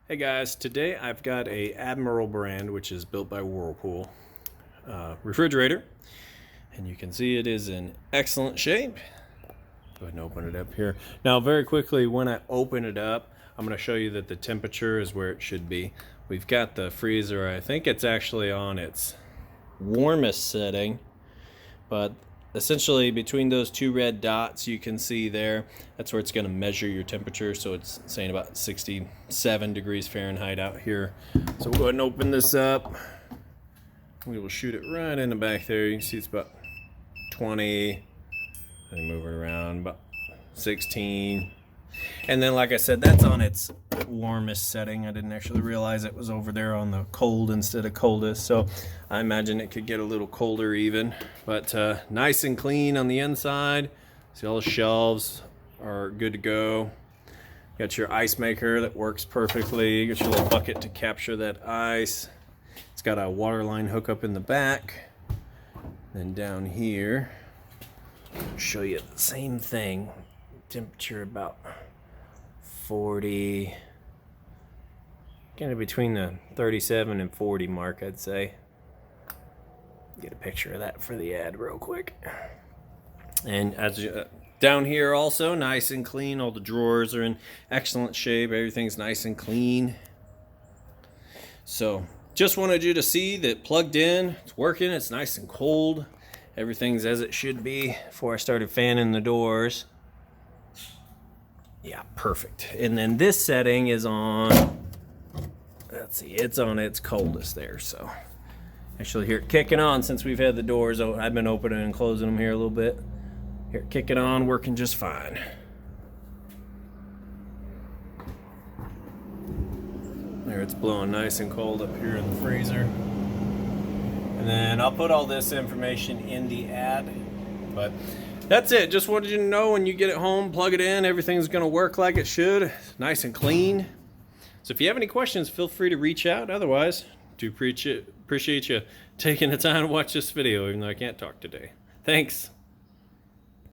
Hey guys, today I've got a Admiral brand, which is built by Whirlpool refrigerator, and you can see it is in excellent shape. Go ahead and open it up here. Now very quickly, when I open it up, I'm going to show you that the temperature is where it should be. We've got the freezer, I think it's actually on its warmest setting, but essentially between those two red dots you can see there, that's where it's going to measure your temperature. So it's saying about 67 degrees Fahrenheit out here. So we'll go ahead and open this up. We will shoot it right in the back there. You can see it's about 20, and move it around about 16. And then, like I said, that's on its warmest setting. I didn't actually realize it was over there on the cold instead of coldest, so I imagine it could get a little colder even. But nice and clean on the inside. See, all the shelves are good to go. Got your ice maker that works perfectly. Got your little bucket to capture that ice. It's got a water line hookup in the back. Then down here, I'll show you the same thing. Temperature about 40, kind of between the 37 and 40 mark, I'd say. Get a picture of that for the ad real quick. And as down here also, nice and clean. All the drawers are in excellent shape. Everything's nice and clean. So just wanted you to see that plugged in, it's working, it's nice and cold. Everything's as it should be before I started fanning the doors. Yeah, perfect. And then this setting is on, let's see, it's on its coldest there. So actually hear it kicking on since we've had the doors. I've been opening and closing them here a little bit. Hear it kicking on, working just fine. There, it's blowing nice and cold up here in the freezer. And then I'll put all this information in the ad, but that's it. Just wanted you to know when you get it home, plug it in, everything's going to work like it should. Nice and clean. So if you have any questions, feel free to reach out. Otherwise, do appreciate you taking the time to watch this video, even though I can't talk today. Thanks.